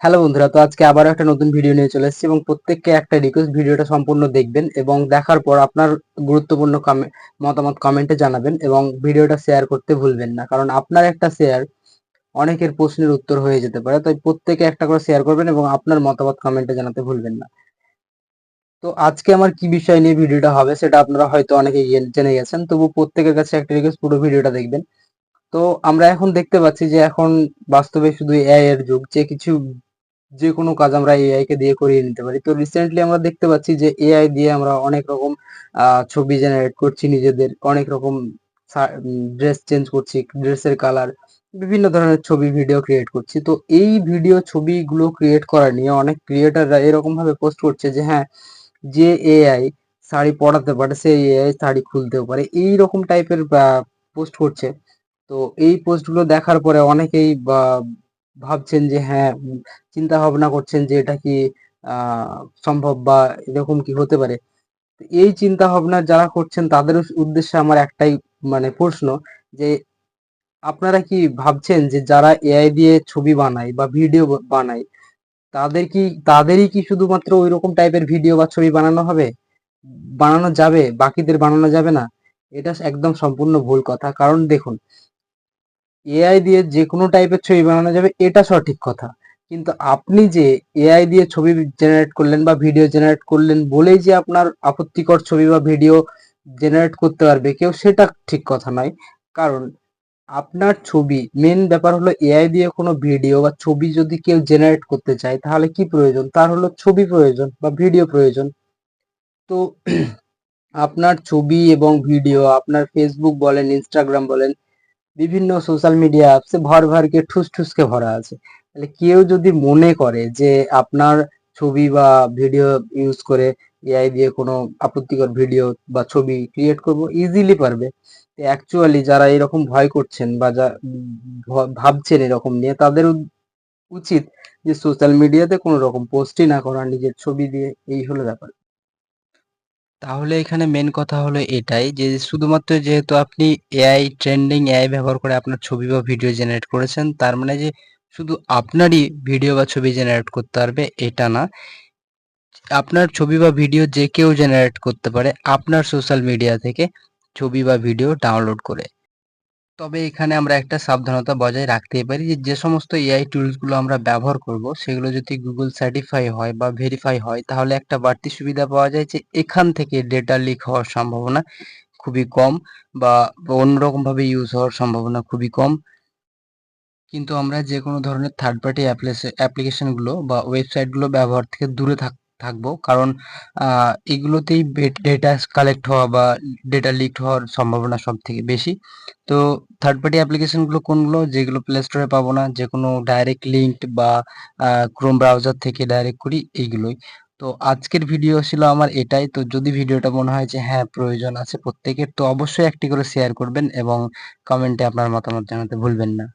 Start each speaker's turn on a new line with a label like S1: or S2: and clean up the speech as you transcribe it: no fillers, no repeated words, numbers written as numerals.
S1: Hello বন্ধুরা, তো আজকে আবার একটা নতুন ভিডিও নিয়ে চলে এসেছি এবং প্রত্যেককে একটা রিকোয়েস্ট, ভিডিওটা সম্পূর্ণ দেখবেন এবং দেখার পর আপনার গুরুত্বপূর্ণ মতামত কমেন্টে জানাবেন এবং ভিডিওটা শেয়ার করতে ভুলবেন না, কারণ আপনার একটা শেয়ার অনেকের প্রশ্নের উত্তর হয়ে যেতে পারে। তাই প্রত্যেকে একটা করে শেয়ার করবেন এবং আপনার মতামত কমেন্টে জানাতে ভুলবেন না। তো আজকে আমার কি বিষয় নিয়ে ভিডিওটা হবে সেটা আপনারা হয়তো অনেকে জেনে গেছেন, তবু প্রত্যেকের কাছে একটা রিকোয়েস্ট, পুরো ভিডিওটা দেখবেন। তো আমরা এখন দেখতে পাচ্ছি যে এখন বাস্তবে শুধু এআই এর যুগ, যে কোনো কাজ আমরা এআই কে দিয়ে করিয়ে নিতে পারি। তো রিসেন্টলি আমরা দেখতে পাচ্ছি যে এআই দিয়ে আমরা অনেক রকম ছবি জেনারেট করছি, নিজেদের অনেক রকম ড্রেস চেঞ্জ করছি, ড্রেসের কালার, বিভিন্ন ধরনের ছবি ভিডিও ক্রিয়েট করছি। তো এই ভিডিও ছবিগুলো ক্রিয়েট করা নিয়ে অনেক ক্রিয়েটাররা এরকম ভাবে পোস্ট করছে যে হ্যাঁ, যে এআই শাড়ি পরাতে পারে সেই এআই শাড়ি খুলতেও পারে, এই রকম টাইপের পোস্ট করছে। তো এই পোস্টগুলো দেখার পরে অনেকেই ভাবছেন যে হ্যাঁ, চিন্তা ভাবনা করছেন যে এটা কি সম্ভব বা এরকম কি হতে পারে। তো এই চিন্তা ভাবনা যারা করছেন তাদের উদ্দেশ্যে আমার একটাই প্রশ্ন, যে আপনারা কি ভাবছেন যে যারা এআই দিয়ে ছবি বানায় বা ভিডিও বানায় তাদেরই কি শুধুমাত্র ওই রকম টাইপের ভিডিও বা ছবি বানানো যাবে, বাকিদের বানানো যাবে না? এটা একদম সম্পূর্ণ ভুল কথা। কারণ দেখুন, এআই দিয়ে যে কোনো টাইপের ছবি বানানো যাবে, এটা সঠিক কথা। কিন্তু আপনি যে এআই দিয়ে ছবি জেনারেট করলেন বা ভিডিও জেনারেট করলেন বলেই যে আপনার আপত্তিকর ছবি বা ভিডিও জেনারেট করতে পারবে কেউ, সেটা ঠিক কথা নয়। কারণ আপনার ছবি, মেন ব্যাপার হলো এআই দিয়ে কোনো ভিডিও বা ছবি যদি কেউ জেনারেট করতে চায় তাহলে কি প্রয়োজন? তার হলো ছবি প্রয়োজন বা ভিডিও প্রয়োজন। তো আপনার ছবি এবং ভিডিও আপনার ফেসবুক বলেন, ইনস্টাগ্রাম বলেন, বিভিন্ন সোশ্যাল মিডিয়া অ্যাপসে ভরকে ঠুস ঠুসকে ভরা আছে। তাহলে কেউ যদি মনে করে যে আপনার ছবি বা ভিডিও ইউজ করে এআই দিয়ে কোনো আপত্তিকর ভিডিও বা ছবি ক্রিয়েট করব, ইজিলি পারবে। অ্যাকচুয়ালি যারা এরকম ভয় করছেন বা ভাবছেন এরকম নিয়ে, তাদের উচিত যে সোশ্যাল মিডিয়াতে কোনো রকম পোস্টই না করা নিজের ছবি দিয়ে। এই হলো ব্যাপার।
S2: তাহলে এখানে মেন কথা হলো এটাই যে শুধুমাত্র যেহেতু আপনি এআই ট্রেন্ডিং এআই ব্যবহার করে আপনার ছবি বা ভিডিও জেনারেট করেছেন, তার মানে যে শুধু আপনারই ভিডিও বা ছবি জেনারেট করতে পারবে এটা না। আপনার ছবি বা ভিডিও যে কেউ জেনারেট করতে পারে আপনার সোশ্যাল মিডিয়া থেকে ছবি বা ভিডিও ডাউনলোড করে। তবে এখানে আমরা একটা সাবধানতা বজায় রাখতেই পারি যে যে সমস্ত এআই টুলসগুলো আমরা ব্যবহার করব সেগুলো যদি গুগল সার্টিফাই হয় বা ভেরিফাই হয়, তাহলে একটা বাড়তি সুবিধা পাওয়া যায় যে এখান থেকে ডেটা লিক হওয়ার সম্ভাবনা খুবই কম বা অন্যরকম ভাবে ইউজ হওয়ার সম্ভাবনা খুবই কম। কিন্তু আমরা যে কোনো ধরনের থার্ড পার্টি অ্যাপ্লিকেশনগুলো বা ওয়েবসাইটগুলো ব্যবহার থেকে দূরে থাকবো, কারণ এগুলোতেই ডেটা কালেক্ট হওয়া বা ডেটা লিক হওয়ার সম্ভাবনা সব থেকে বেশি। তো থার্ড পার্টি অ্যাপ্লিকেশনগুলো কোনগুলো, যেগুলো প্লে স্টোরে পাবো না, যে কোনো ডাইরেক্ট লিঙ্ক বা ক্রোম ব্রাউজার থেকে ডাইরেক্ট করি, এইগুলোই। তো আজকের ভিডিও ছিল আমার এটাই। তো যদি ভিডিওটা মনে হয় যে হ্যাঁ প্রয়োজন আছে প্রত্যেকের, তো অবশ্যই একটি করে শেয়ার করবেন এবং কমেন্টে আপনার মতামত জানাতে ভুলবেন না।